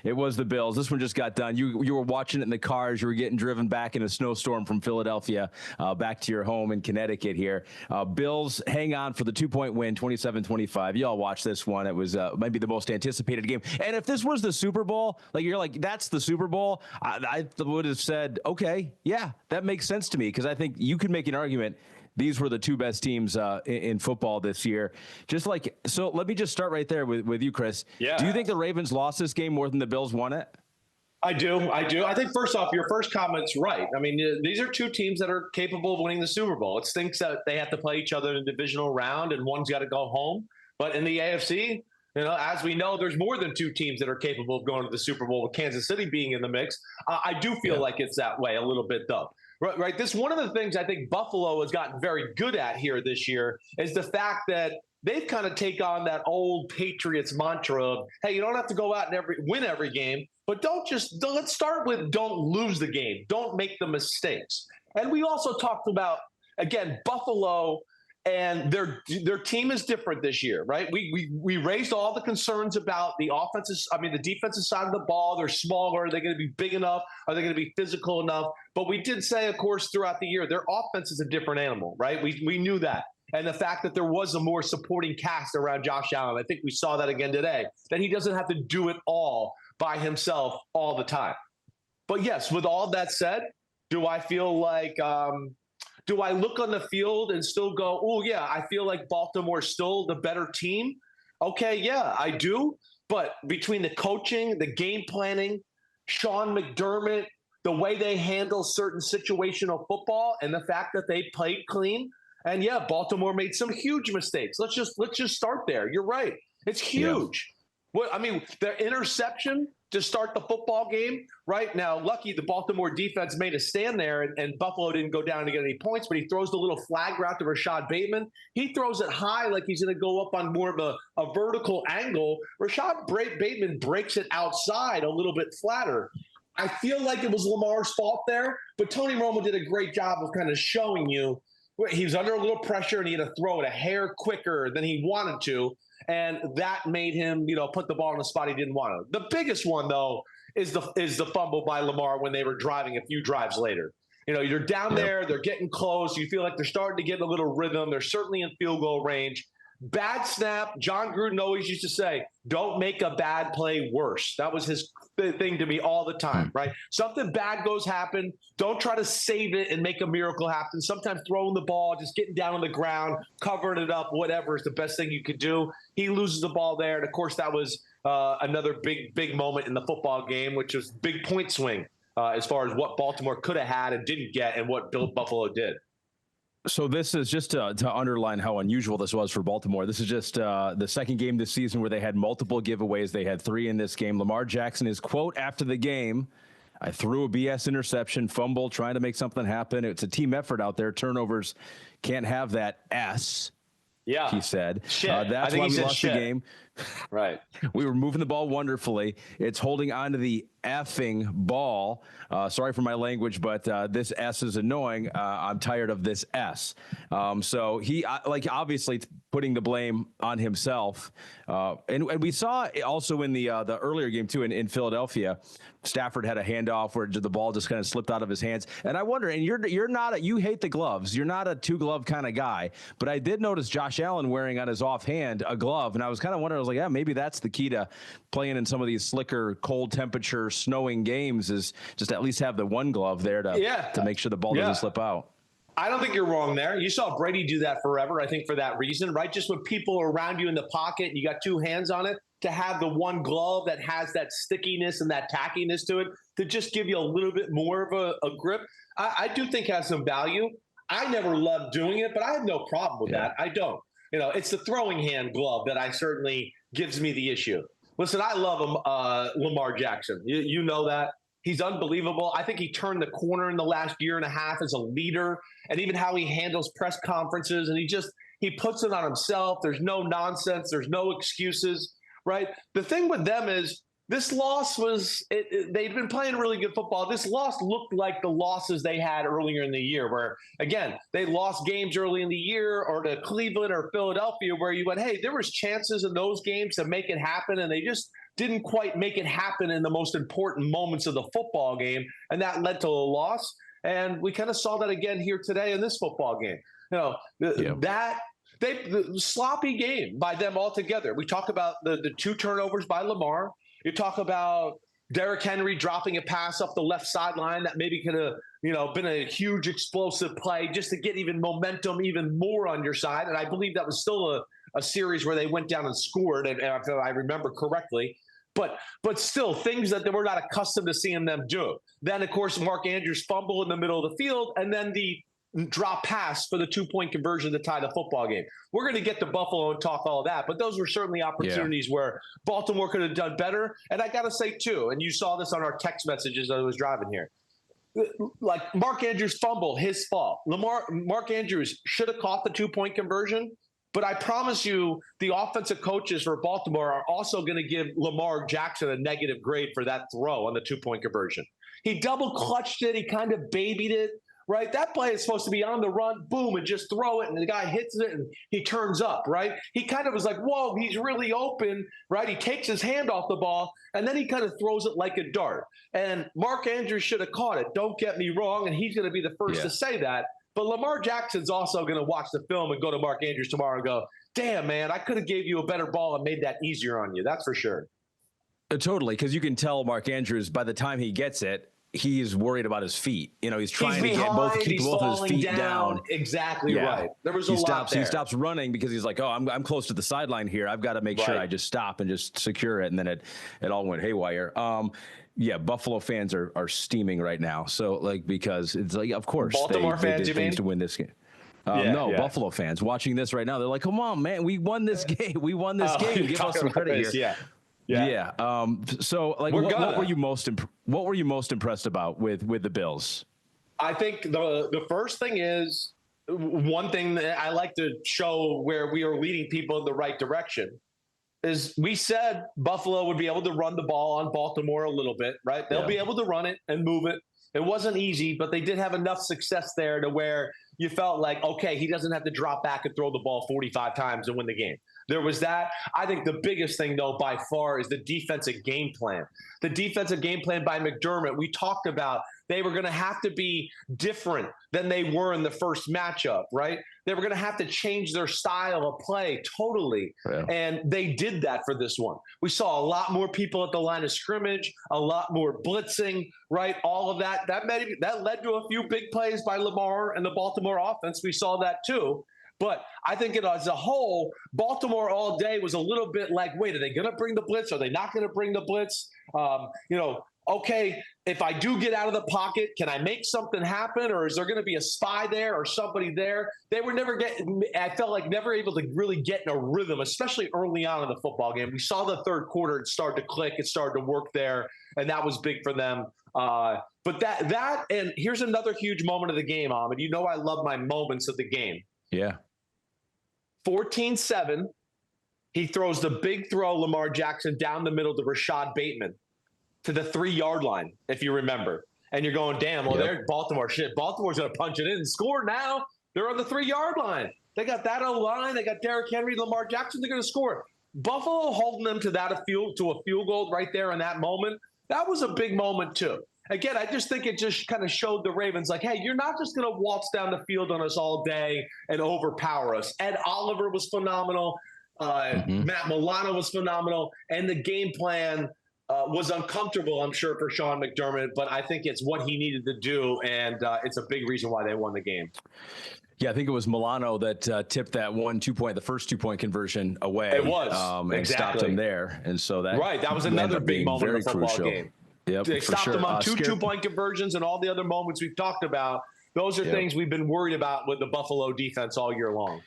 It was the Bills. This one just got done. You were watching it in the cars. You were getting driven back in a snowstorm from Philadelphia back to your home in Connecticut here. Bills hang on for the 2-point win, 27-25. You all watched this one. It was maybe the most anticipated game. And if this was the Super Bowl, you're like, that's the Super Bowl, I would have said, okay, yeah, that makes sense to me, because I think you could make an argument these were the two best teams in football this year. So let me just start right there with you, Chris. Yeah. Do you think the Ravens lost this game more than the Bills won it? I do. I think, first off, your first comment's right. I mean, these are two teams that are capable of winning the Super Bowl. It stinks that they have to play each other in the divisional round and one's got to go home. But in the AFC, as we know, there's more than two teams that are capable of going to the Super Bowl, with Kansas City being in the mix. I do feel like it's that way a little bit, though. Right. This one of the things I think Buffalo has gotten very good at here this year is the fact that they've kind of taken on that old Patriots mantra of, hey, you don't have to go out and win every game, but let's start with don't lose the game. Don't make the mistakes. And we also talked about, again, Buffalo and their team is different this year, right? We raised all the concerns about the defensive side of the ball. They're smaller. Are they going to be big enough? Are they going to be physical enough? But we did say, of course, throughout the year, their offense is a different animal, right? We knew that. And the fact that there was a more supporting cast around Josh Allen, I think we saw that again today, that he doesn't have to do it all by himself all the time. But yes, with all that said, do I feel like do I look on the field and still go, oh, yeah, I feel like Baltimore's still the better team? Okay, yeah, I do. But between the coaching, the game planning, Sean McDermott, the way they handle certain situational football, and the fact that they played clean, and yeah, Baltimore made some huge mistakes. Let's just start there. You're right. It's huge. Yeah. Their interception to start the football game, right? Now, lucky the Baltimore defense made a stand there, and Buffalo didn't go down to get any points, but he throws the little flag route to Rashad Bateman. He throws it high like he's going to go up on more of a vertical angle. Rashad Bateman breaks it outside a little bit flatter. I feel like it was Lamar's fault there, but Tony Romo did a great job of kind of showing you he was under a little pressure and he had to throw it a hair quicker than he wanted to. And that made him, put the ball in the spot he didn't want to. The biggest one, though, is the fumble by Lamar when they were driving a few drives later. You're down there, they're getting close. You feel like they're starting to get a little rhythm. They're certainly in field goal range. Bad snap. John Gruden always used to say, don't make a bad play worse. That was his thing to me all the time, right? Something bad happen. Don't try to save it and make a miracle happen. Sometimes throwing the ball, just getting down on the ground, covering it up, whatever is the best thing you could do. He loses the ball there. And, of course, that was another big moment in the football game, which was big point swing as far as what Baltimore could have had and didn't get and what Buffalo did. So this is just to underline how unusual this was for Baltimore. This is just the second game this season where they had multiple giveaways. They had 3 in this game. Lamar Jackson, his quote after the game, I threw a BS interception, fumble, trying to make something happen. It's a team effort out there. Turnovers can't have that S. Yeah, he said. That's why we lost the game. Right. We were moving the ball wonderfully. It's holding on to the effing ball. Sorry for my language, but this S is annoying. I'm tired of this S. So he obviously putting the blame on himself. And we saw also in the earlier game too in Philadelphia, Stafford had a handoff where the ball just kind of slipped out of his hands. And I wonder, and you hate the gloves. You're not a 2-glove kind of guy, but I did notice Josh Allen wearing on his offhand a glove, and I was kind of wondering. I was like, yeah, maybe that's the key to playing in some of these slicker, cold temperature, snowing games is just at least have the one glove there to make sure the ball doesn't slip out. I don't think you're wrong there. You saw Brady do that forever, I think, for that reason, right? Just when people are around you in the pocket and you got 2 hands on it, to have the one glove that has that stickiness and that tackiness to it to just give you a little bit more of a grip, I do think has some value. I never loved doing it, but I have no problem with that. I don't. It's the throwing hand glove that I certainly gives me the issue. Listen, I love him, Lamar Jackson. You know that. He's unbelievable. I think he turned the corner in the last year and a half as a leader, and even how he handles press conferences, and he puts it on himself. There's no nonsense. There's no excuses, right? The thing with them is this loss they'd been playing really good football. This loss looked like the losses they had earlier in the year where, again, they lost games early in the year or to Cleveland or Philadelphia where you went, hey, there was chances in those games to make it happen, and they just didn't quite make it happen in the most important moments of the football game, and that led to a loss. And we kind of saw that again here today in this football game. The sloppy game by them altogether. We talk about the 2 turnovers by Lamar. You talk about Derrick Henry dropping a pass off the left sideline that maybe could have, been a huge explosive play just to get even momentum even more on your side. And I believe that was still a series where they went down and scored, and if I remember correctly. But still, things that we're not accustomed to seeing them do. Then, of course, Mark Andrews fumble in the middle of the field, and then the drop pass for the 2-point conversion to tie the football game. We're going to get to Buffalo and talk all of that, but those were certainly opportunities where Baltimore could have done better. And I got to say, too, and you saw this on our text messages as I was driving here, like Mark Andrews fumble, his fault. Mark Andrews should have caught the 2-point conversion. But I promise you, the offensive coaches for Baltimore are also going to give Lamar Jackson a negative grade for that throw on the 2-point conversion. He double clutched it. He kind of babied it, right? That play is supposed to be on the run, boom, and just throw it. And the guy hits it and he turns up, right? He kind of was like, whoa, he's really open, right? He takes his hand off the ball and then he kind of throws it like a dart. And Mark Andrews should have caught it. Don't get me wrong. And he's going to be the first to say that. But Lamar Jackson's also going to watch the film and go to Mark Andrews tomorrow and go, damn, man, I could have gave you a better ball and made that easier on you. That's for sure. Totally, because you can tell Mark Andrews, by the time he gets it, he's worried about his feet. He's trying to keep both his feet down. Exactly right. There was a lot there. He stops running because he's like, oh, I'm close to the sideline here. I've got to make sure I just stop and just secure it. And then it all went haywire. Buffalo fans are steaming right now. So because it's like, of course, Baltimore they fans, did things to win this game. Buffalo fans watching this right now. They're like, come on, man, we won this game. We won this game. Give us some credit here. So what were you most impressed about with the Bills? I think the first thing is one thing that I like to show where we are leading people in the right direction. Is we said Buffalo would be able to run the ball on Baltimore a little bit, right? They'll be able to run it and move it. It wasn't easy, but they did have enough success there to where you felt like, okay, he doesn't have to drop back and throw the ball 45 times to win the game. There was that. I think the biggest thing, though, by far is the defensive game plan. The defensive game plan by McDermott, we talked about they were going to have to be different than they were in the first matchup, right? They were going to have to change their style of play totally. Yeah. And they did that for this one. We saw a lot more people at the line of scrimmage, a lot more blitzing, right? All of that. That led to a few big plays by Lamar and the Baltimore offense. We saw that too. But I think as a whole, Baltimore all day was a little bit like, wait, are they going to bring the blitz? Are they not going to bring the blitz? Okay, if I do get out of the pocket, can I make something happen? Or is there going to be a spy there or somebody there? They were I felt like never able to really get in a rhythm, especially early on in the football game. We saw the third quarter, it started to click, it started to work there, and that was big for them. But that, and here's another huge moment of the game, Ahmed. I love my moments of the game. Yeah. 14-7, he throws the big throw, Lamar Jackson, down the middle to Rashad Bateman to the 3-yard line, if you remember. And you're going, damn, well, they're Baltimore. Shit, Baltimore's going to punch it in and score now. They're on the 3-yard line. They got that O-line. They got Derrick Henry, Lamar Jackson. They're going to score. Buffalo holding them to a field goal right there in that moment. That was a big moment, too. Again, I just think it just kind of showed the Ravens like, hey, you're not just going to waltz down the field on us all day and overpower us. Ed Oliver was phenomenal. Matt Milano was phenomenal. And the game plan was uncomfortable, I'm sure, for Sean McDermott. But I think it's what he needed to do. And it's a big reason why they won the game. Yeah, I think it was Milano that tipped that the first 2-point conversion away. It was. And stopped him there. And so that was another big moment in the football game. Yep, they stopped them on two 2-point conversions and all the other moments we've talked about. Those are things we've been worried about with the Buffalo defense all year long.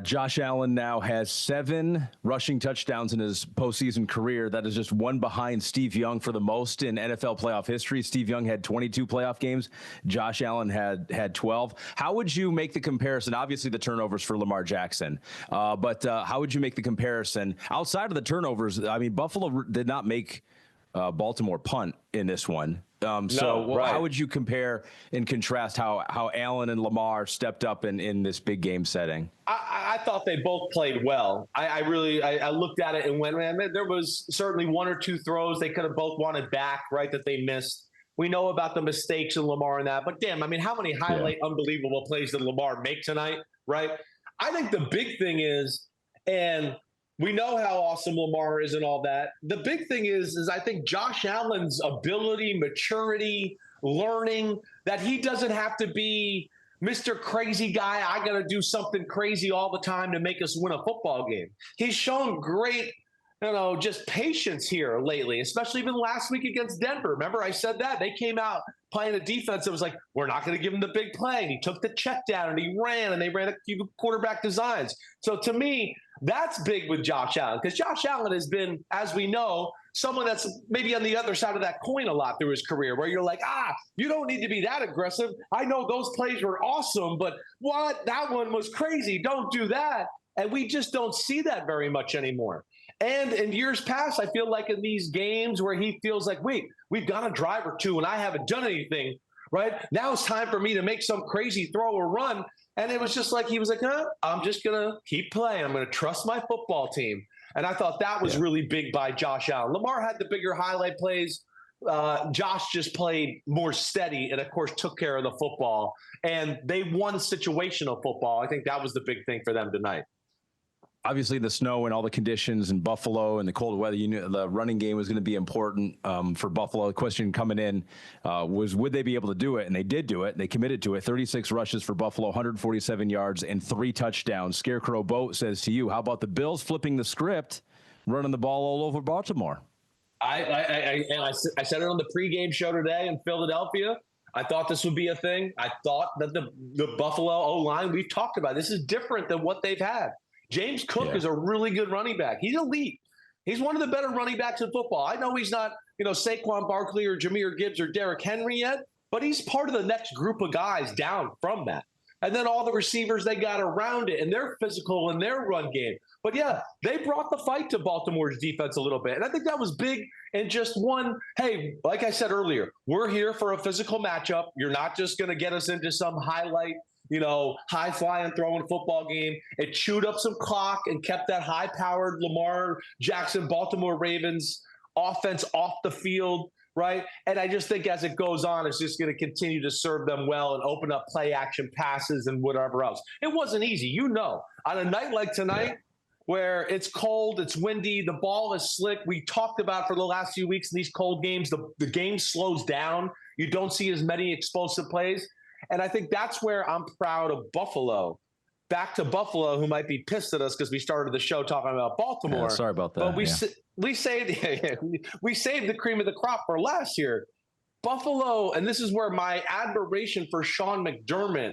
Josh Allen now has 7 rushing touchdowns in his postseason career. That is just one behind Steve Young for the most in NFL playoff history. Steve Young had 22 playoff games. Josh Allen had 12. How would you make the comparison? Obviously, the turnovers for Lamar Jackson. But how would you make the comparison outside of the turnovers? I mean, Buffalo did not make Baltimore punt in this one. How would you compare and contrast how Allen and Lamar stepped up in this big game setting? I thought they both played well. I looked at it and went, man, there was certainly one or two throws they could have both wanted back, right, that they missed. We know about the mistakes in Lamar and that, but damn, I mean, how many highlight unbelievable plays did Lamar make tonight, right? I think the big thing is, and we know how awesome Lamar is and all that. The big thing is I think Josh Allen's ability, maturity, learning, that he doesn't have to be Mr. Crazy Guy. I got to do something crazy all the time to make us win a football game. He's shown great, just patience here lately, especially even last week against Denver. Remember, I said that they came out playing a defense that was like, we're not going to give him the big play. And he took the check down and he ran, and they ran a few quarterback designs. So to me, that's big with Josh Allen, because Josh Allen has been, as we know, someone that's maybe on the other side of that coin a lot through his career, where you're like, you don't need to be that aggressive. I know those plays were awesome, but that one was crazy. Don't do that. And we just don't see that very much anymore. And in years past, I feel like in these games where he feels like, wait, we've got a drive or two and I haven't done anything, right? Now it's time for me to make some crazy throw or run. And it was just like, he was like, I'm just going to keep playing. I'm going to trust my football team. And I thought that was really big by Josh Allen. Lamar had the bigger highlight plays. Josh just played more steady and, of course, took care of the football. And they won situational football. I think that was the big thing for them tonight. Obviously, the snow and all the conditions in Buffalo and the cold weather, you knew the running game was going to be important for Buffalo. The question coming in was, would they be able to do it? And they did do it. They committed to it. 36 rushes for Buffalo, 147 yards, and 3 touchdowns. Scarecrow Boat says to you, how about the Bills flipping the script, running the ball all over Baltimore? I said it on the pregame show today in Philadelphia. I thought this would be a thing. I thought that the Buffalo O-line, we've talked about, this is different than what they've had. James Cook is a really good running back. He's elite. He's one of the better running backs in football. I know he's not, Saquon Barkley or Jahmyr Gibbs or Derrick Henry yet, but he's part of the next group of guys down from that. And then all the receivers they got around it, and they're physical in their run game. But yeah, they brought the fight to Baltimore's defense a little bit. And I think that was big. And just one, hey, like I said earlier, we're here for a physical matchup. You're not just going to get us into some highlight, high flying throwing football game. It chewed up some clock and kept that high powered Lamar Jackson, Baltimore Ravens offense off the field. Right. And I just think as it goes on, it's just going to continue to serve them well and open up play action passes and whatever else. It wasn't easy. On a night like tonight, where it's cold, it's windy, the ball is slick. We talked about for the last few weeks in these cold games, the game slows down. You don't see as many explosive plays. And I think that's where I'm proud of Buffalo. Back to Buffalo, who might be pissed at us because we started the show talking about Baltimore. Yeah, sorry about that. But we saved the cream of the crop for last year. Buffalo, and this is where my admiration for Sean McDermott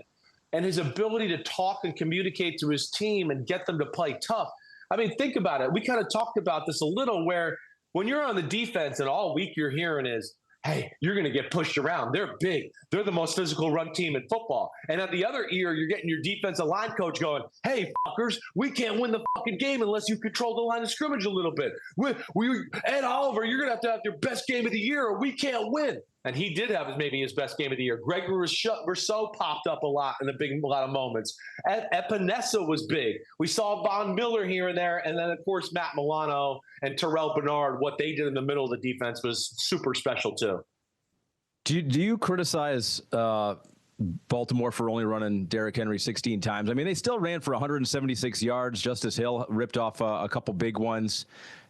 and his ability to talk and communicate to his team and get them to play tough. I mean, think about it. We kind of talked about this a little, where when you're on the defense and all week you're hearing is, hey, you're going to get pushed around. They're big. They're the most physical run team in football. And at the other ear, you're getting your defensive line coach going, hey, fuckers, we can't win the fucking game unless you control the line of scrimmage a little bit. Ed Oliver, you're going to have your best game of the year or we can't win. And he did have maybe his best game of the year. Gregory Rousseau popped up a lot in a lot of moments. Epinesa was big. We saw Von Miller here and there. And then, of course, Matt Milano and Terrell Bernard, what they did in the middle of the defense was super special, too. Do you criticize Baltimore for only running Derrick Henry 16 times? I mean, they still ran for 176 yards. Justice Hill ripped off a couple big ones.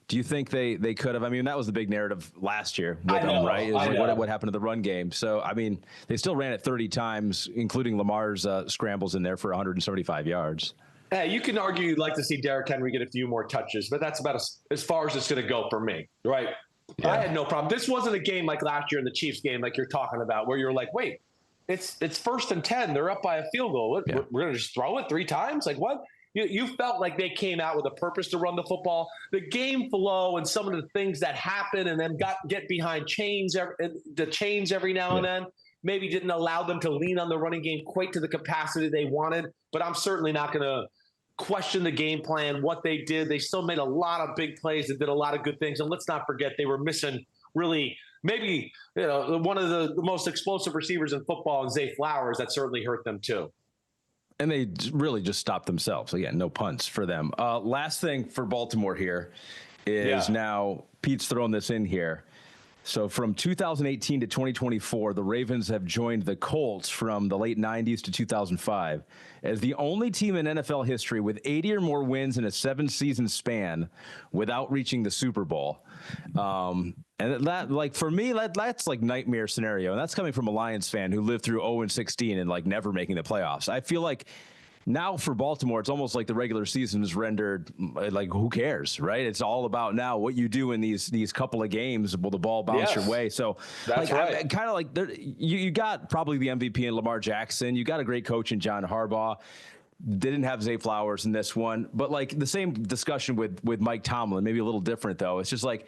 Do you think they could have? I mean, that was the big narrative last year with them, right? It was like what happened to the run game. So, I mean, they still ran it 30 times, including Lamar's scrambles in there for 175 yards. Hey, you can argue you'd like to see Derrick Henry get a few more touches, but that's about as far as it's going to go for me, right? Yeah. I had no problem. This wasn't a game like last year in the Chiefs game, like you're talking about, where you're like, wait, it's 1st and 10. They're up by a field goal. We're going to just throw it 3 times? Like what? You felt like they came out with a purpose to run the football. The game flow and some of the things that happen and then get behind the chains every now and then maybe didn't allow them to lean on the running game quite to the capacity they wanted. But I'm certainly not going to question the game plan, what they did. They still made a lot of big plays and did a lot of good things. And let's not forget they were missing really maybe, one of the most explosive receivers in football, and Zay Flowers, that certainly hurt them too. And they really just stopped themselves. Again, no punts for them. Last thing for Baltimore here is now Pete's throwing this in here. So from 2018 to 2024, the Ravens have joined the Colts from the late 90s to 2005 as the only team in NFL history with 80 or more wins in a 7-season span without reaching the Super Bowl. And that, like, for me, that's like nightmare scenario. And that's coming from a Lions fan who lived through 0-16 and like never making the playoffs. I feel like now for Baltimore, it's almost like the regular season is rendered like, who cares, right? It's all about now what you do in these couple of games. Will the ball bounce your way? So that's right. Kind of like you got probably the MVP in Lamar Jackson. You got a great coach in John Harbaugh. Didn't have Zay Flowers in this one, but like the same discussion with Mike Tomlin, maybe a little different though. It's just like,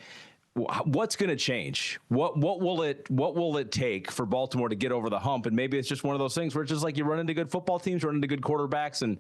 what's going to change? What will it take for Baltimore to get over the hump? And maybe it's just one of those things where it's just like you run into good football teams, run into good quarterbacks, and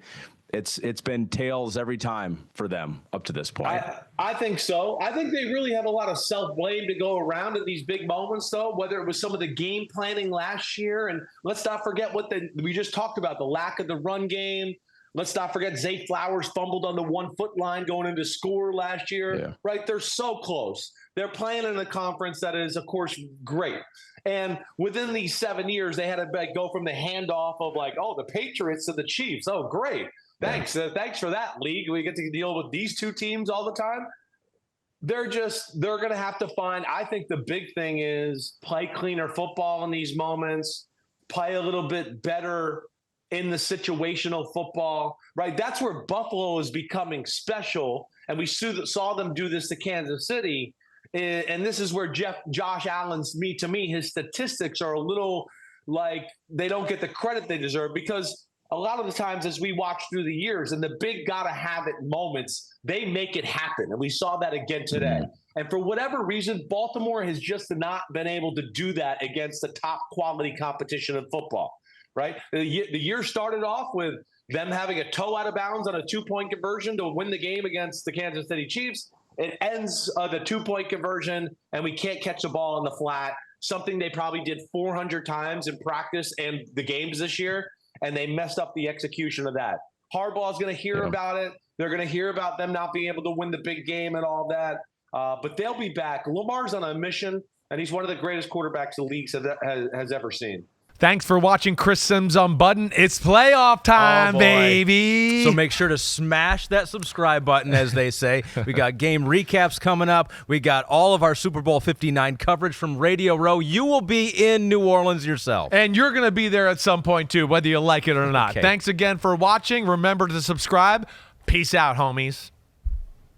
it's been tails every time for them up to this point. I think so. I think they really have a lot of self-blame to go around at these big moments, though, whether it was some of the game planning last year. And let's not forget we just talked about, the lack of the run game. Let's not forget Zay Flowers fumbled on the 1-foot line going into score last year, right? They're so close. They're playing in a conference that is, of course, great. And within these 7 years, they had to go from the handoff of like, oh, the Patriots to the Chiefs. Oh, great. Thanks. Thanks for that, league. We get to deal with these two teams all the time. They're going to have to find, I think the big thing is play cleaner football in these moments, play a little bit better in the situational football, right? That's where Buffalo is becoming special. And we saw them do this to Kansas City. And this is where Josh Allen's, to me, his statistics are a little like they don't get the credit they deserve, because a lot of the times as we watch through the years and the big gotta have it moments, they make it happen. And we saw that again today. And for whatever reason, Baltimore has just not been able to do that against the top quality competition in football. Right? The year started off with them having a toe out of bounds on a 2-point conversion to win the game against the Kansas City Chiefs. It ends the 2-point conversion, and we can't catch the ball in the flat, something they probably did 400 times in practice and the games this year, and they messed up the execution of that. Harbaugh's going to hear about it. They're going to hear about them not being able to win the big game and all that, but they'll be back. Lamar's on a mission, and he's one of the greatest quarterbacks the league has ever seen. Thanks for watching Chris Simms Unbuttoned. It's playoff time, baby. So make sure to smash that subscribe button, as they say. We got game recaps coming up. We got all of our Super Bowl 59 coverage from Radio Row. You will be in New Orleans yourself. And you're going to be there at some point, too, whether you like it or not. Okay. Thanks again for watching. Remember to subscribe. Peace out, homies.